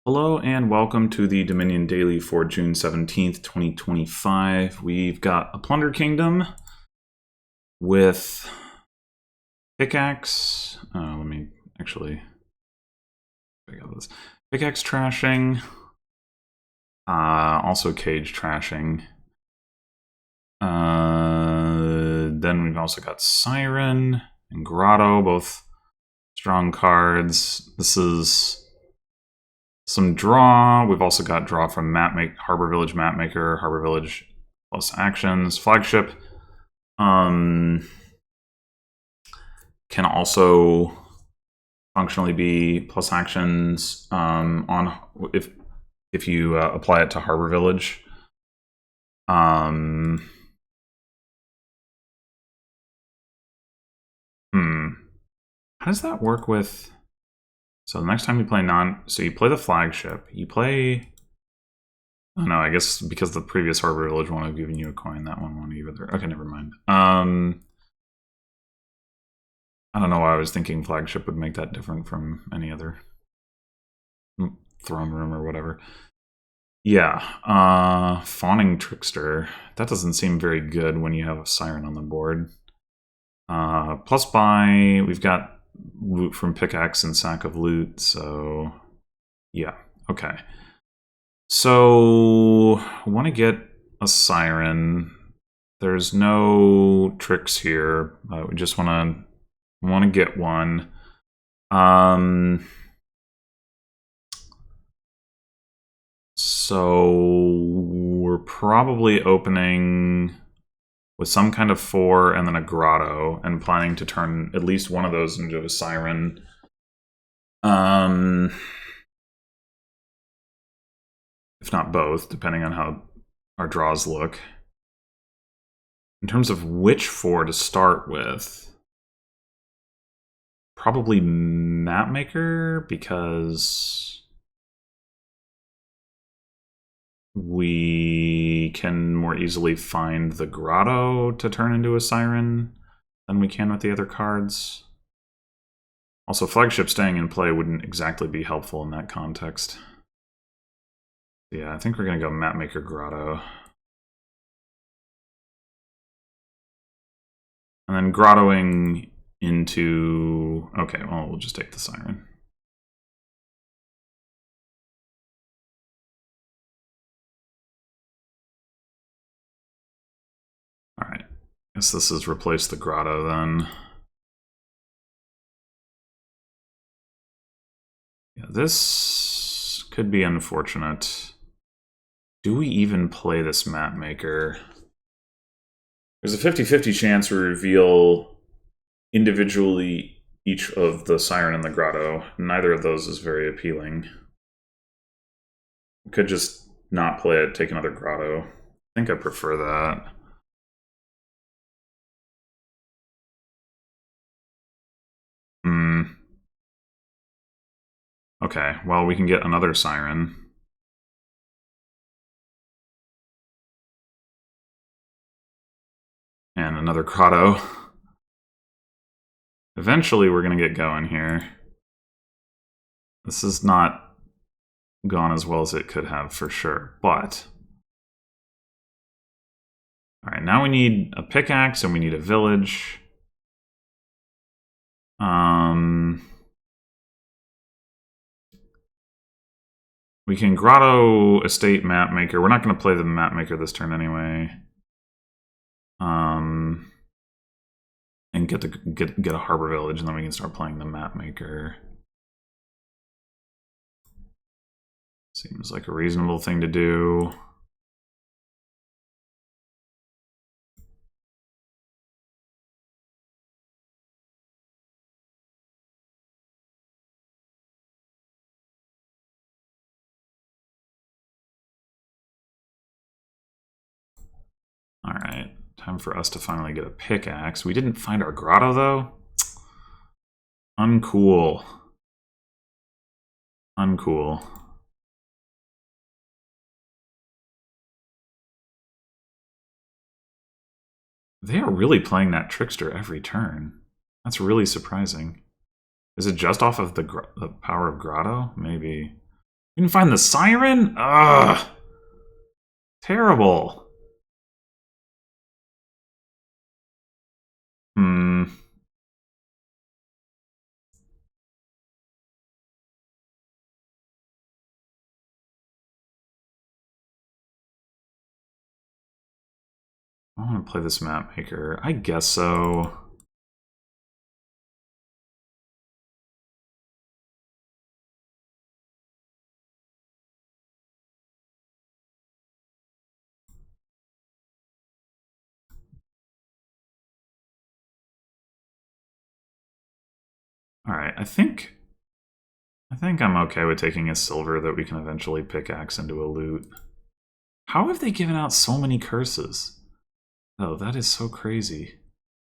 Hello and welcome to the Dominion Daily for June 17th, 2025. We've got a Plunder Kingdom with Pickaxe. Let me actually pick up this. Pickaxe trashing. Also Cage trashing. Then we've also got Siren and Grotto, both strong cards. This is some draw. We've also got draw from Harbor Village Mapmaker, Harbor Village plus actions, Flagship. Can also functionally be plus actions on if you apply it to Harbor Village. How does that work with? So the next time you play so you play the Flagship, you play. Oh no, I guess because the previous Harbor Village won't have given you a coin, that one won't either. Okay, never mind. I don't know why I was thinking Flagship would make that different from any other throne room or whatever. Yeah, Fawning Trickster. That doesn't seem very good when you have a Siren on the board. Plus buy, we've got loot from Pickaxe and Sack of Loot, so yeah, okay. So, want to get a Siren. There's no tricks here. We just want to get one. So we're probably opening with some kind of 4 and then a Grotto, and planning to turn at least one of those into a Siren. If not both, depending on how our draws look. In terms of which 4 to start with, probably Mapmaker, because we can more easily find the Grotto to turn into a Siren than we can with the other cards. Also, Flagship staying in play wouldn't exactly be helpful in that context. Yeah, I think we're going to go Mapmaker Grotto. And then grottoing into... Okay, well, we'll just take the Siren. Alright, guess this is replace the Grotto then. Yeah, this could be unfortunate. Do we even play this Mapmaker? There's a 50-50 chance we reveal individually each of the Siren and the Grotto. Neither of those is very appealing. We could just not play it, take another Grotto. I think I prefer that. Okay, well, we can get another Siren. And another Grotto. Eventually, we're going to get going here. This is not gone as well as it could have, for sure, but... Alright, now we need a Pickaxe and we need a Village. We can Grotto Estate Mapmaker. We're not going to play the Mapmaker this turn anyway. And get a Harbor Village, and then we can start playing the Mapmaker. Seems like a reasonable thing to do. Alright, time for us to finally get a Pickaxe. We didn't find our Grotto, though. Uncool. Uncool. They are really playing that Trickster every turn. That's really surprising. Is it just off of the power of Grotto? Maybe. You can find the siren? Ugh. Terrible. Hmm. I want to play this map maker. I guess so. Alright, I think I'm okay with taking a silver that we can eventually pickaxe into a loot. How have they given out so many curses? Oh, that is so crazy.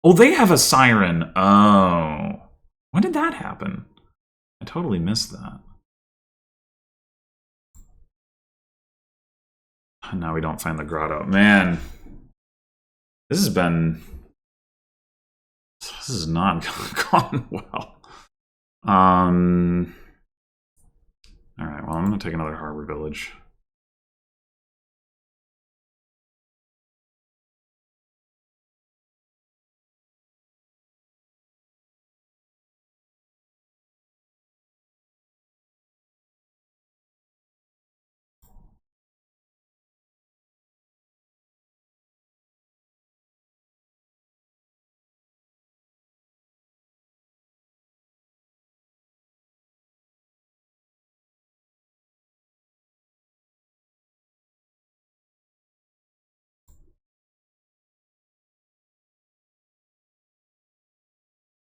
Oh, they have a siren! Oh. When did that happen? I totally missed that. Now we don't find the grotto. Man. This has not gone well. Alright, well, I'm gonna take another harbor village.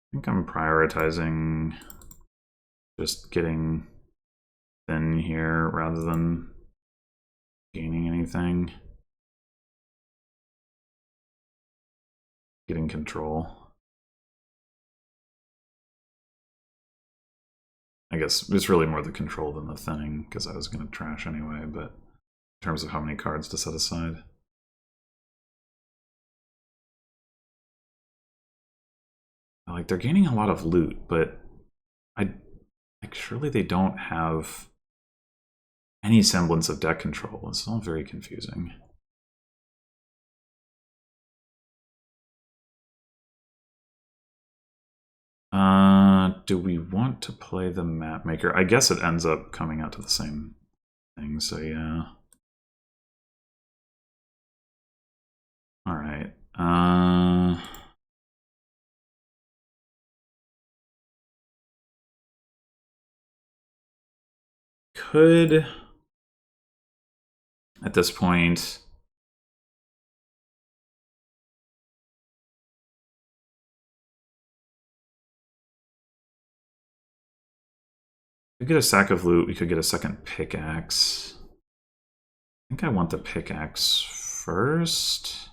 I think I'm prioritizing just getting thin here rather than gaining anything. Getting control. I guess it's really more the control than the thinning, because I was going to trash anyway, but in terms of how many cards to set aside. Like, they're gaining a lot of loot, but surely they don't have any semblance of deck control. It's all very confusing. Do we want to play the map maker? I guess it ends up coming out to the same thing, so yeah. Alright. Could, at this point, we could get a sack of loot, we could get a second pickaxe. I think I want the pickaxe first.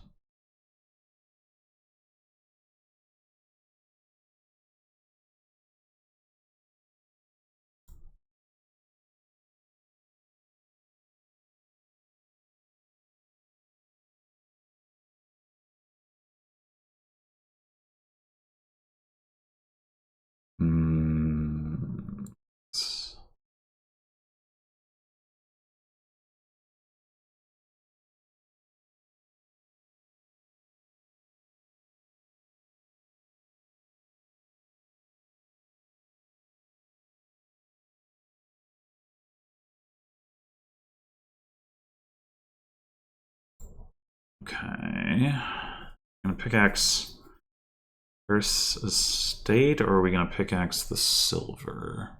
Okay. Gonna pickaxe first estate, or are we gonna pickaxe the silver?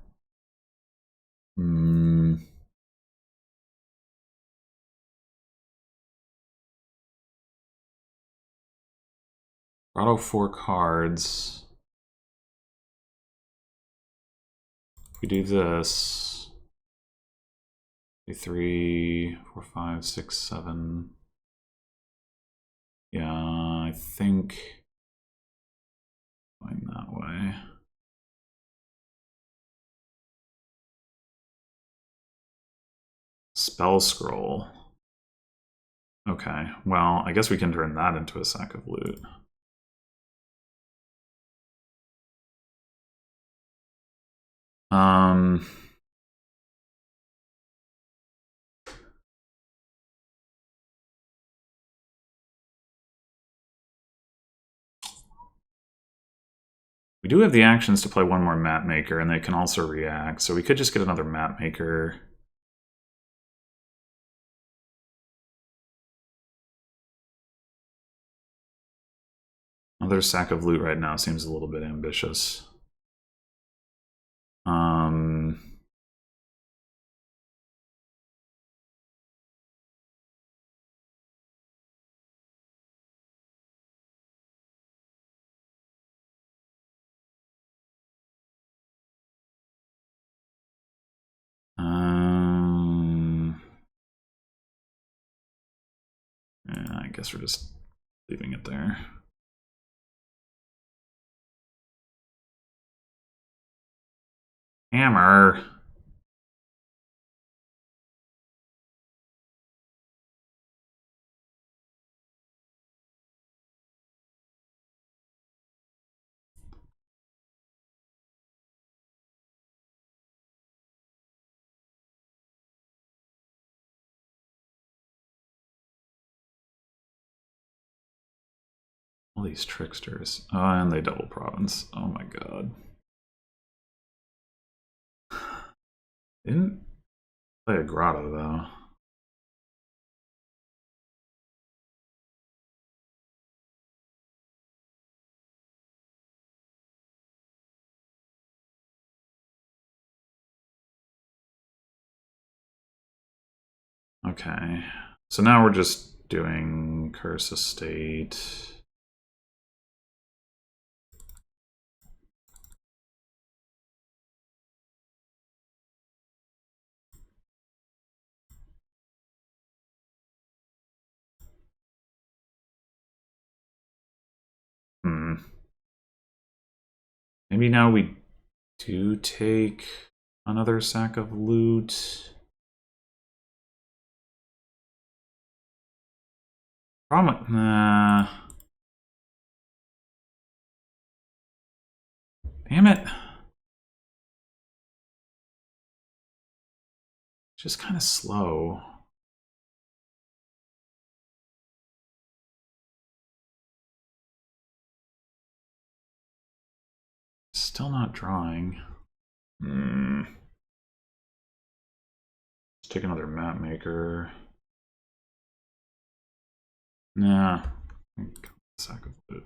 Auto 4 cards. If we do this, 3, 4, 5, 6, 7. Yeah, I think going that way. Spell scroll. Okay, well, I guess we can turn that into a sack of loot. We do have the actions to play one more map maker, and they can also react, so we could just get another map maker. Another sack of loot right now seems a little bit ambitious. Yeah, I guess we're just leaving it there. Hammer. All these tricksters. Oh, and they double province. Oh my god. Didn't play a grotto though. Okay. So now we're just doing Curse Estate. Maybe now we do take another sack of loot. Problem. Nah. Damn it. Just kind of slow. Still not drawing. Let's take another map maker. Nah. Sack of loot.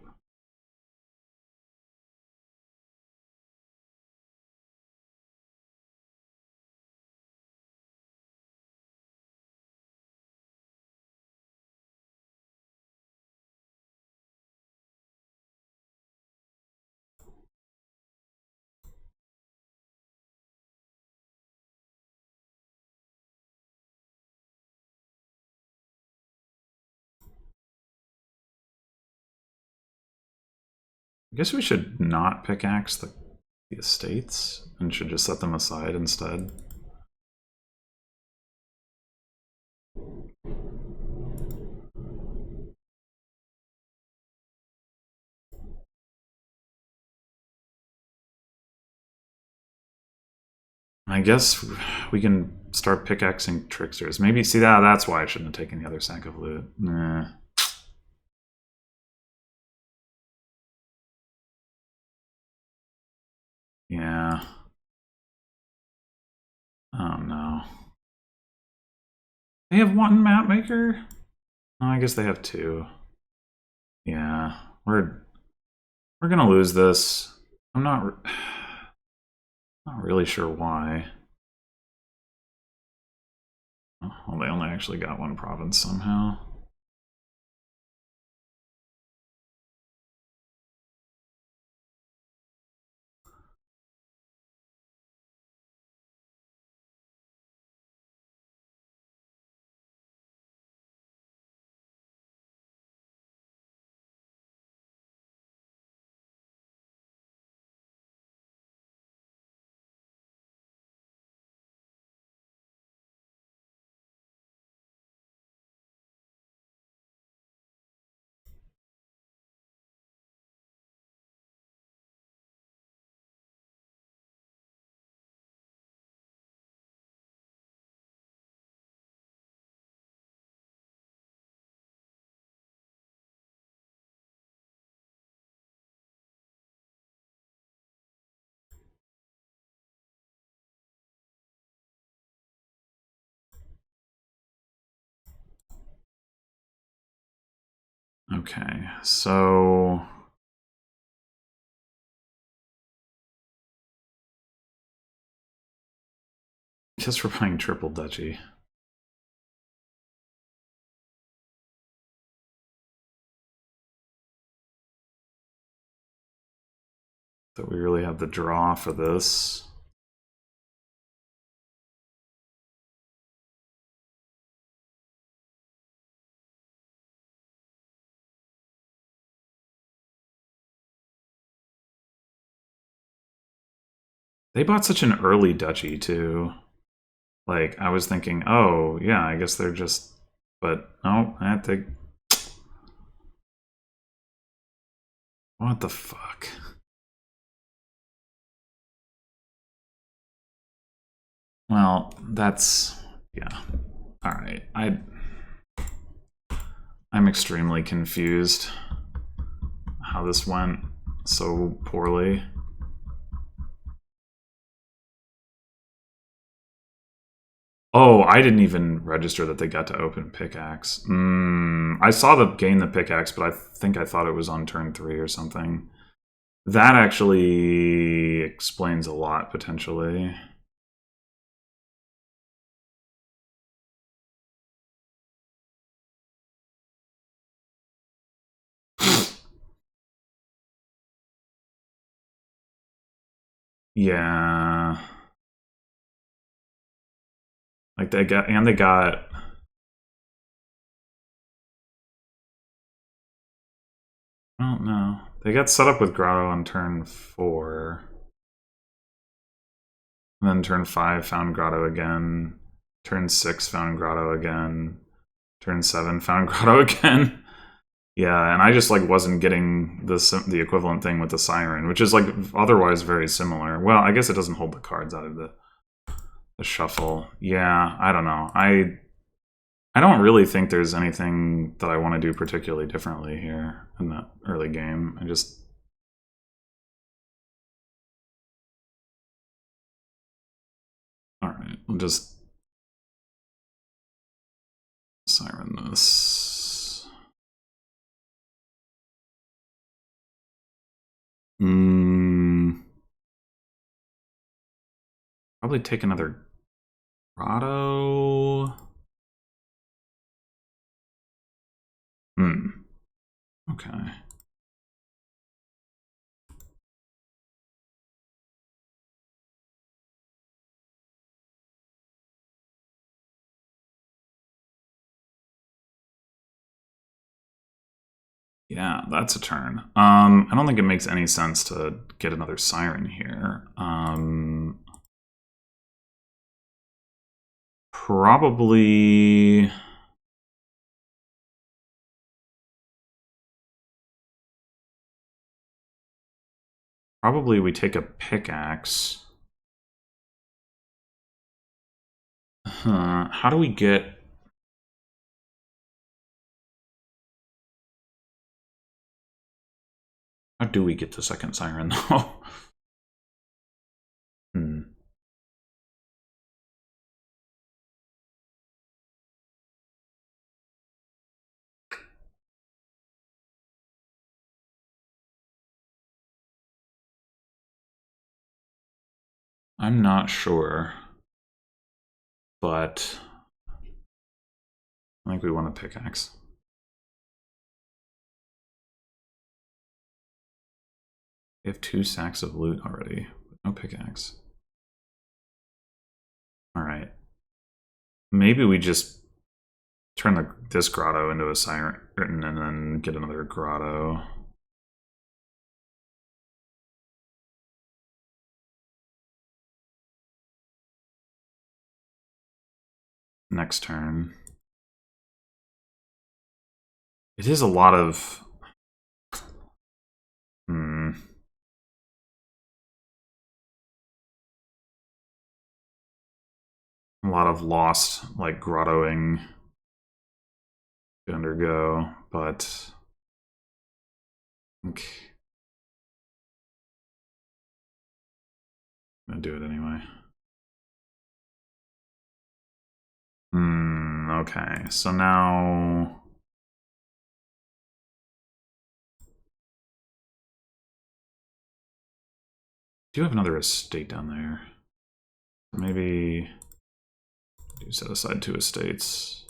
I guess we should not pickaxe the estates and should just set them aside instead. I guess we can start pickaxing tricksters. Maybe, see, that's why I shouldn't have taken the other sack of loot. Nah. Yeah. Oh no. They have one map maker? Oh, I guess they have two. Yeah. We're gonna lose this. I'm not really sure why. Well, they only actually got one province somehow. Okay, so guess we're playing triple duchy. That we really have the draw for this. They bought such an early duchy too. Like I was thinking, oh yeah, I guess they're just, but no, I think. What the fuck? Well, that's yeah. All right, I'm extremely confused how this went so poorly. Oh, I didn't even register that they got to open pickaxe. I saw the gain the pickaxe, but I think I thought it was on turn 3 or something. That actually explains a lot, potentially. Yeah. Like they got, and they got. Well, no. They got set up with Grotto on turn 4. And then turn 5 found Grotto again. Turn 6 found Grotto again. Turn 7 found Grotto again. Yeah, and I just like wasn't getting the equivalent thing with the Siren, which is like otherwise very similar. Well, I guess it doesn't hold the cards out of the shuffle. Yeah, I don't know. I don't really think there's anything that I want to do particularly differently here in that early game. I just all right. We'll just Siren this. Probably take another Grotto. Okay. Yeah, that's a turn. I don't think it makes any sense to get another Siren here. Probably. Probably we take a pickaxe. How do we get... How do we get the second Siren, though? I'm not sure. But... I think we want a pickaxe. We have 2 sacks of loot already, but no pickaxe. Alright. Maybe we just turn this Grotto into a Siren and then get another Grotto. Next turn. It is a lot of... A lot of lost, like, grottoing to undergo, but... Okay. I'm gonna do it anyway. Okay, so now... do have another estate down there. Maybe do set aside 2 estates.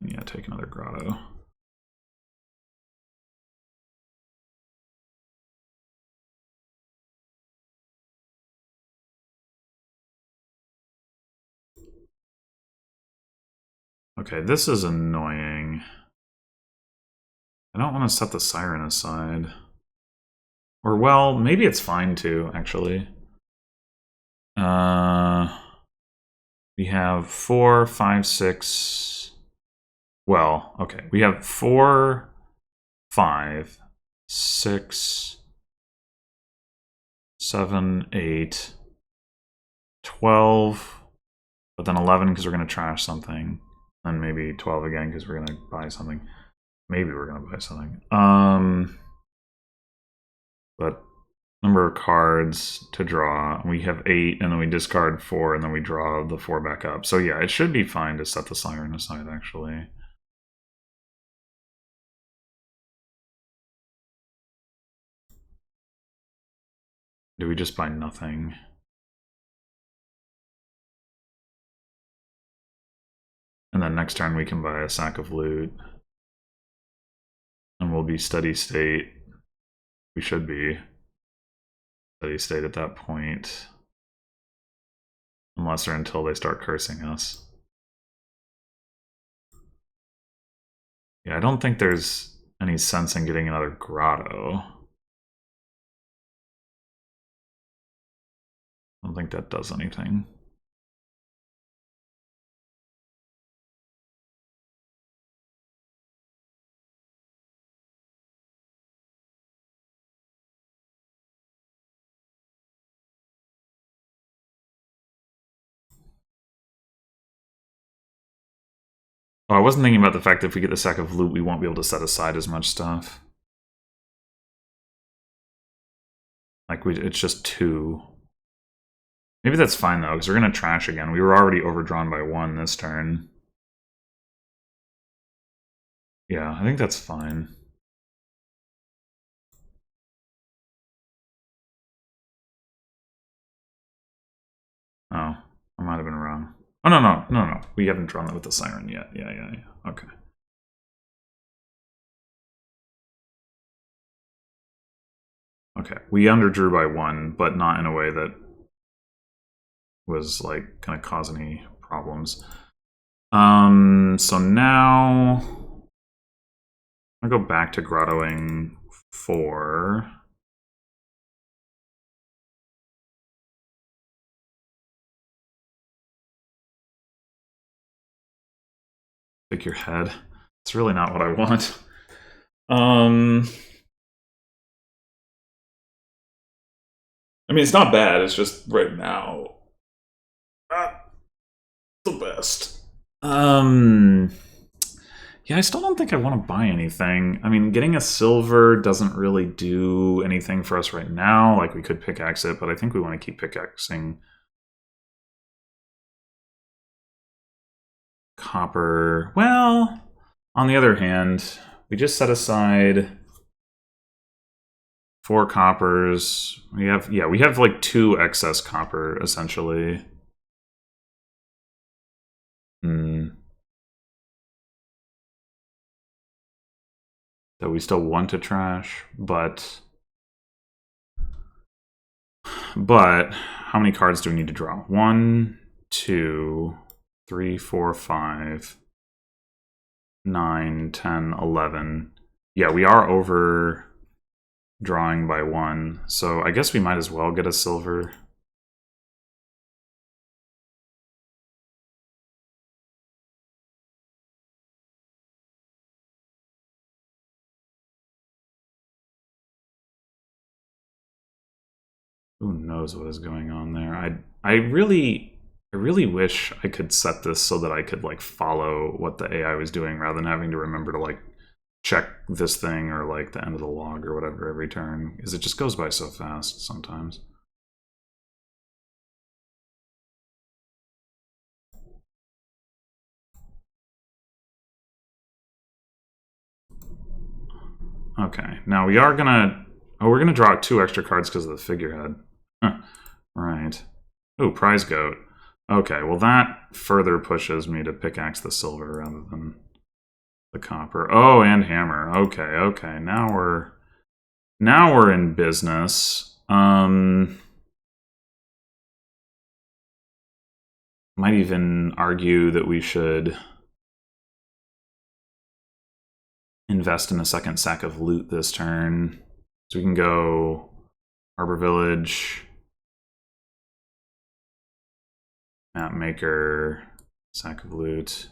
Yeah, take another grotto. Okay, this is annoying. I don't want to set the siren aside. Or, well, maybe it's fine too, actually. We have 4, 5, 6. Well, okay. We have 4, 5, 6, 7, 8, 12, but then 11 because we're going to trash something. And maybe 12 again because we're going to buy something. Maybe we're going to buy something. But number of cards to draw. We have 8, and then we discard 4, and then we draw the 4 back up. So yeah, it should be fine to set the siren aside, actually. Do we just buy nothing? And then next turn we can buy a sack of loot. And we'll be steady state. We should be steady state at that point. Unless or until they start cursing us. Yeah, I don't think there's any sense in getting another grotto. I don't think that does anything. Oh, I wasn't thinking about the fact that if we get the sack of loot, we won't be able to set aside as much stuff. Like, it's just 2. Maybe that's fine, though, because we're going to trash again. We were already overdrawn by 1 this turn. Yeah, I think that's fine. Oh, I might have been wrong. Oh, no. We haven't drawn that with the siren yet. Yeah. Okay. Okay, we underdrew by 1, but not in a way that was, like, going to cause any problems. So now I'll go back to grottoing 4. Take your head. It's really not what I want. I mean, it's not bad. It's just right now not the best. Yeah, I still don't think I want to buy anything. I mean, getting a silver doesn't really do anything for us right now. Like, we could pickaxe it, but I think we want to keep pickaxing copper. Well, on the other hand, we just set aside 4 coppers. We have like 2 excess copper, essentially. That we still want to trash, but how many cards do we need to draw? 1, 2, 3, 4, 5, 9, 10, 11. Yeah, we are over drawing by 1, so I guess we might as well get a silver. Who knows what is going on there? I really wish I could set this so that I could, like, follow what the AI was doing rather than having to remember to, like, check this thing or, like, the end of the log or whatever every turn, because it just goes by so fast sometimes. Okay, now we are gonna... Oh, we're gonna draw 2 extra cards because of the figurehead. Huh. Right. Oh, prize goat. Okay, well that further pushes me to pickaxe the silver rather than the copper. Oh, and hammer. Okay, okay. Now we're in business. Might even argue that we should invest in a second sack of loot this turn. So we can go Harbor Village, Map Maker, sack of loot.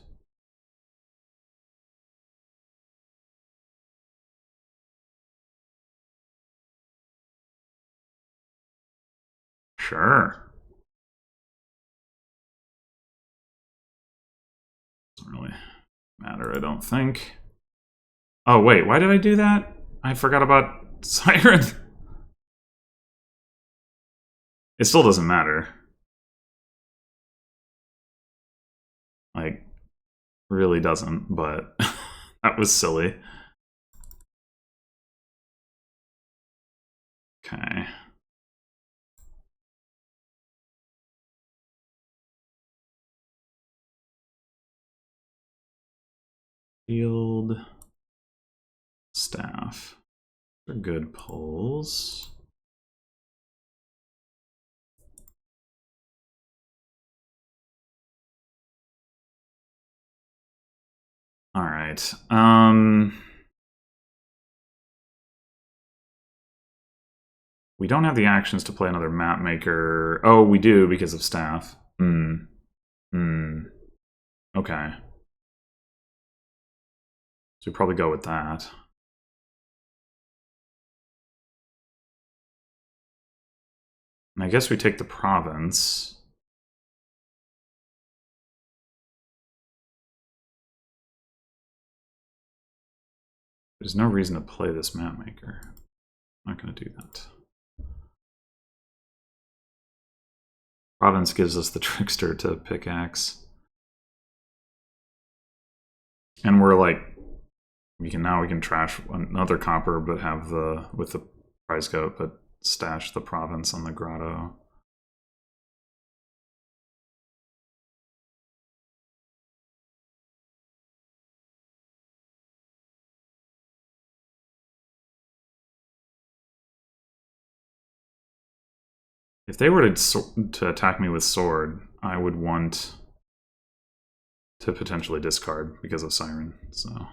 Sure. Doesn't really matter, I don't think. Oh, wait, why did I do that? I forgot about Siren. It still doesn't matter. Like, really doesn't, but that was silly. Okay. Field. Staff. They're good pulls. All right. We don't have the actions to play another map maker. Oh, we do because of staff. Okay. So we probably go with that. And I guess we take the province. There's no reason to play this map maker. I'm not going to do that. Province gives us the trickster to pickaxe. And we're like, we can trash another copper, but have with the prize goat, but stash the province on the grotto. If they were to attack me with sword, I would want to potentially discard because of Siren. So I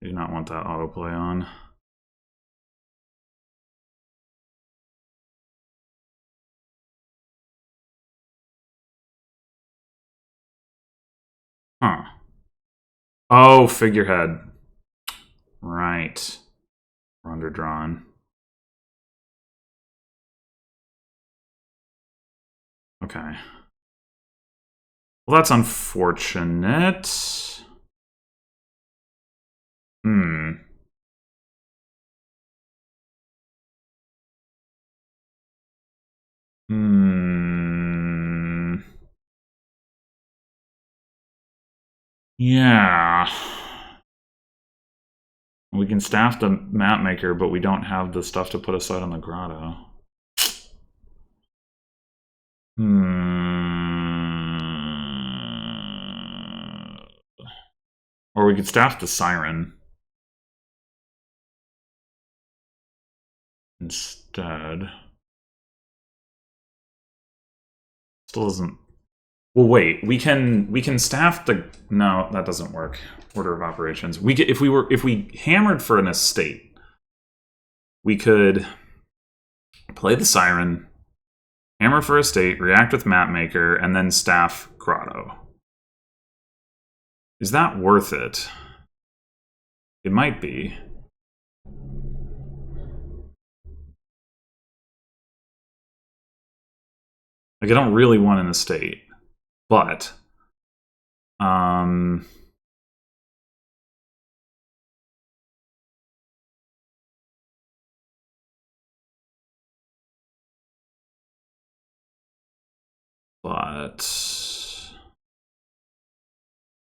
do not want that autoplay on. Huh. Oh, figurehead. Right. We're underdrawn. Okay. Well, that's unfortunate. Yeah. We can staff the map maker, but we don't have the stuff to put aside on the grotto. Or we could staff the Siren instead. Still doesn't. Well, wait. We can staff the. No, that doesn't work. Order of operations. If we hammered for an estate, we could play the Siren, hammer for estate, react with mapmaker, and then staff grotto. Is that worth it? It might be. Like, I don't really want an estate, but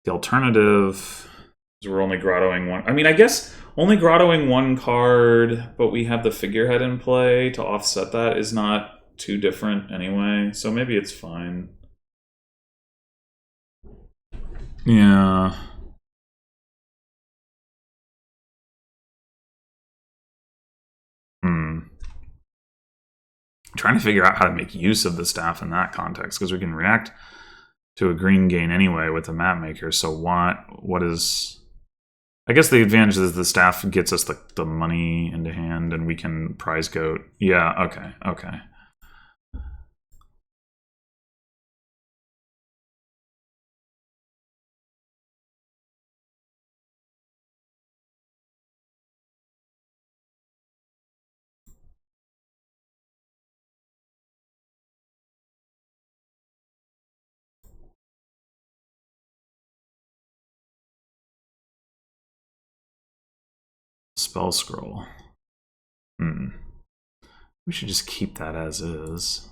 the alternative is we're only grottoing one. I mean, I guess only grottoing one card, but we have the figurehead in play to offset that is not too different anyway, so maybe it's fine. Yeah. Trying to figure out how to make use of the staff in that context, because we can react to a green gain anyway with the map maker. So what is... I guess the advantage is the staff gets us the money into hand, and we can prize goat. Yeah, okay. Spell scroll. We should just keep that as is.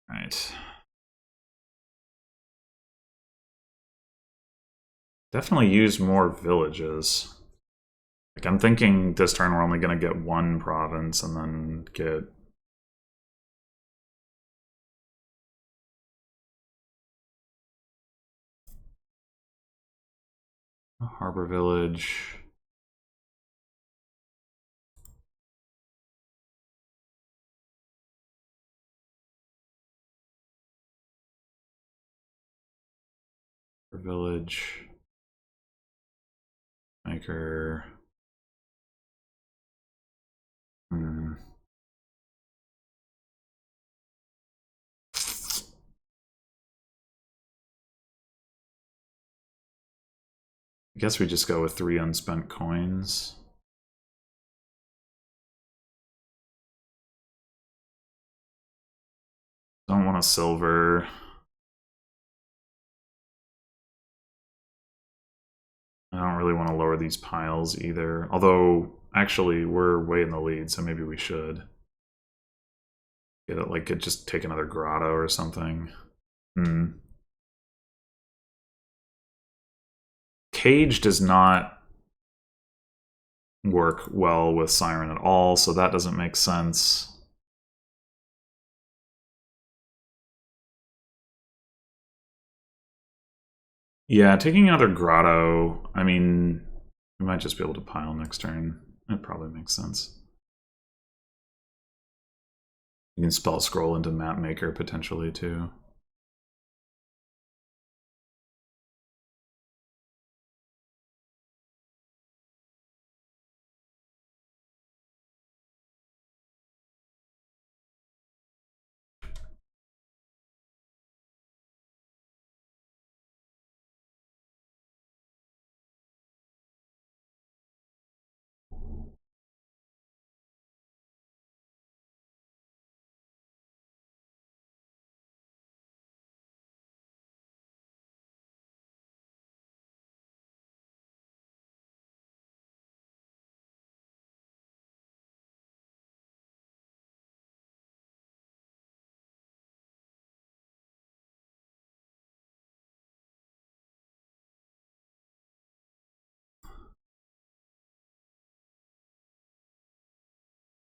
Right. Definitely use more villages. Like, I'm thinking this turn we're only going to get one province and then get... a harbor village. Village. Maker. I guess we just go with 3 unspent coins. Don't want a silver. I don't really want to lower these piles either. Although, actually, we're way in the lead, so maybe we should. Get it, like, just take another grotto or something. Cage does not work well with Siren at all, so that doesn't make sense. Yeah, taking another grotto, I mean, we might just be able to pile next turn. It probably makes sense. You can spell scroll into map maker potentially too.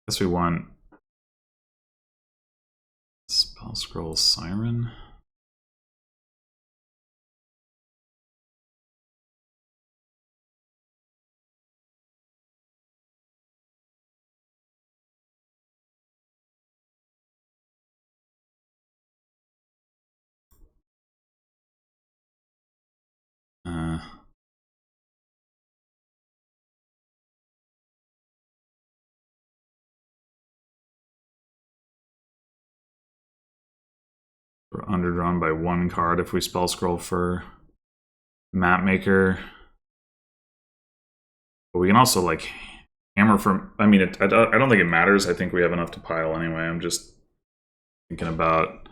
Guess we want spell scroll Siren. We're underdrawn by 1 card if we spell scroll for map maker. But we can also like hammer from... I mean, I don't think it matters. I think we have enough to pile anyway. I'm just thinking about...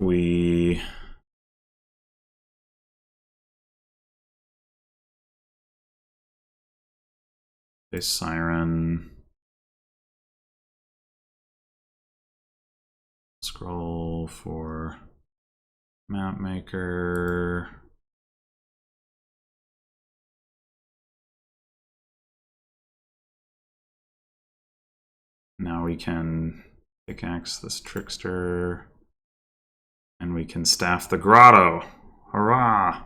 We... a Siren... Scroll for Map maker. Now we can pickaxe this trickster. And we can staff the grotto. Hurrah!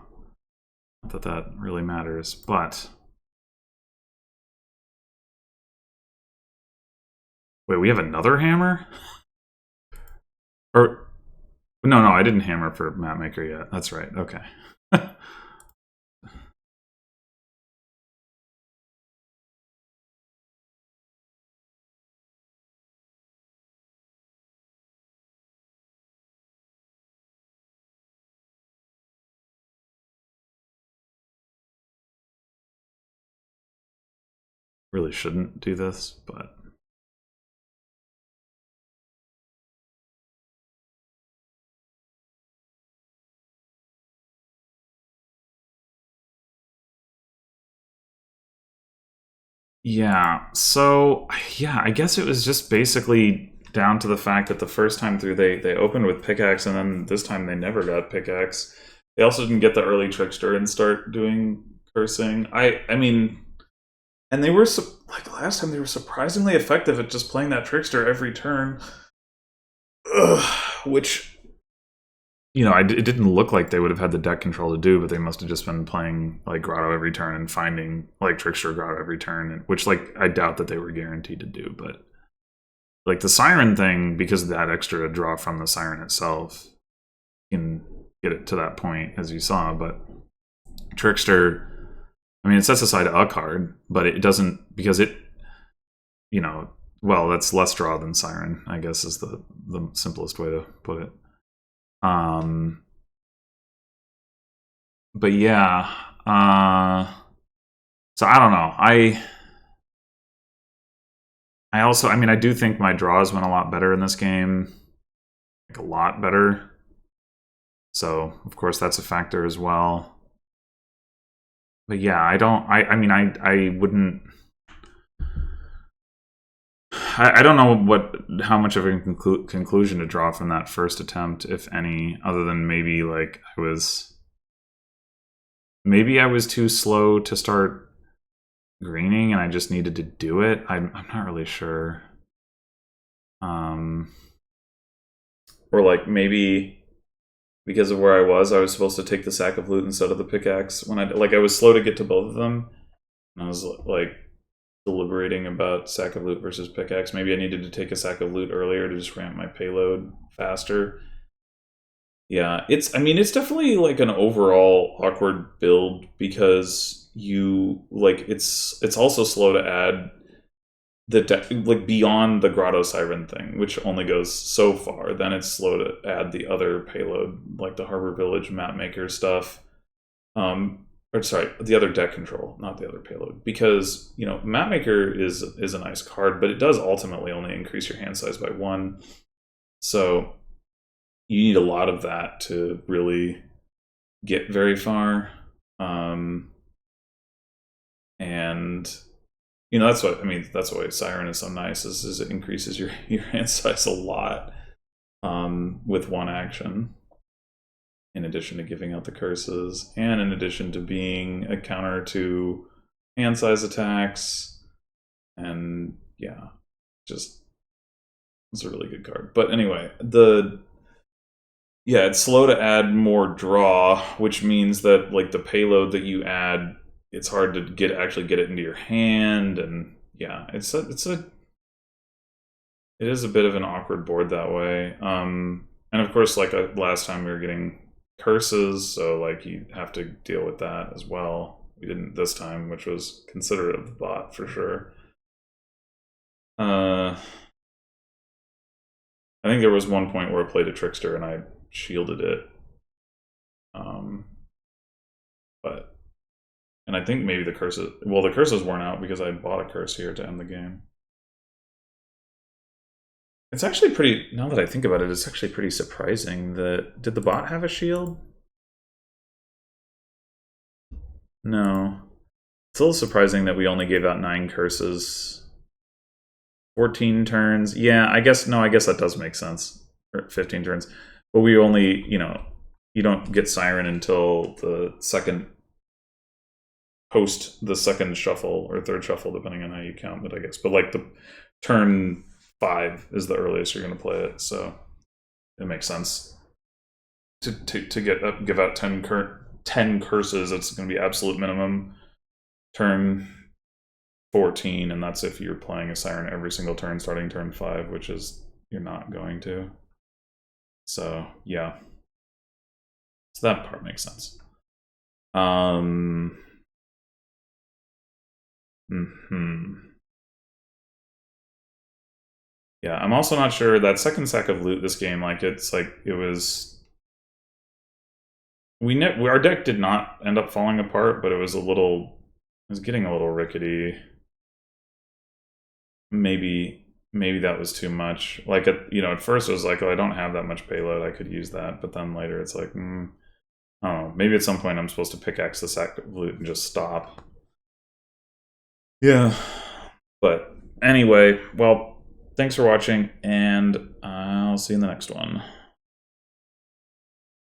Not that that really matters, but... Wait, we have another hammer? Or... No, I didn't hammer for Mapmaker yet. That's right, okay. Really shouldn't do this, but... Yeah, so, yeah, I guess it was just basically down to the fact that the first time through they opened with pickaxe, and then this time they never got pickaxe. They also didn't get the early trickster and start doing cursing. I mean, and they were, like last time, they were surprisingly effective at just playing that trickster every turn. Which, you know, it didn't look like they would have had the deck control to do, but they must have just been playing like Grotto every turn and finding like Trickster Grotto every turn, which like I doubt that they were guaranteed to do. But like the Siren thing, because of that extra draw from the Siren itself, you can get it to that point as you saw. But Trickster, I mean, it sets aside a card, but it doesn't, because it, you know, well, that's less draw than Siren, I guess is the simplest way to put it. But yeah, so I don't know. I also, I mean, I do think my draws went a lot better in this game, like a lot better. So of course that's a factor as well. But yeah, I mean, I wouldn't. I don't know how much of a conclusion to draw from that first attempt, if any, other than maybe like maybe I was too slow to start greening and I just needed to do it. I'm not really sure. Or like maybe because of where I was supposed to take the sack of loot instead of the pickaxe. When I was slow to get to both of them, and I was like deliberating about sack of loot versus pickaxe. Maybe I needed to take a sack of loot earlier to just ramp my payload faster. Yeah, it's definitely like an overall awkward build because you like it's also slow to add the like beyond the Grotto Siren thing, which only goes so far. Then it's slow to add the other payload, like the Harbor Village Mapmaker stuff. Or sorry, the other deck control, not the other payload, because you know Mapmaker is a nice card, but it does ultimately only increase your hand size by 1. So you need a lot of that to really get very far. And you know, that's what I mean. That's why Siren is so nice. Is it increases your hand size a lot with one action, in addition to giving out the curses, and in addition to being a counter to hand size attacks. And yeah, just it's a really good card. But anyway, it's slow to add more draw, which means that like the payload that you add, it's hard to actually get it into your hand, and yeah, it is a bit of an awkward board that way. And of course, like last time we were getting curses, so like you have to deal with that as well. We didn't this time, which was considerate of the bot for sure. I think there was one point where I played a trickster and I shielded it. And I think maybe the curses weren't out because I bought a curse here to end the game. It's actually pretty, now that I think about it, it's actually pretty surprising that, did the bot have a shield? No. It's a little surprising that we only gave out 9 curses. 14 turns. Yeah, I guess that does make sense. Or 15 turns. But we only, you you don't get Siren until the second post the second shuffle or third shuffle, depending on how you count it, I guess. But like the turn 5 is the earliest you're going to play it, so it makes sense to give out 10 curses. It's going to be absolute minimum. Turn 14, and that's if you're playing a Siren every single turn starting turn 5, which is you're not going to. So yeah, so that part makes sense. Yeah, I'm also not sure that second sack of loot this game, like it's like it was. Our deck did not end up falling apart, but it was getting a little rickety. Maybe that was too much. Like at first it was like, oh, I don't have that much payload, I could use that, but then later it's like, I don't know. Maybe at some point I'm supposed to pickaxe the sack of loot and just stop. Yeah. But anyway, well, thanks for watching, and I'll see you in the next one.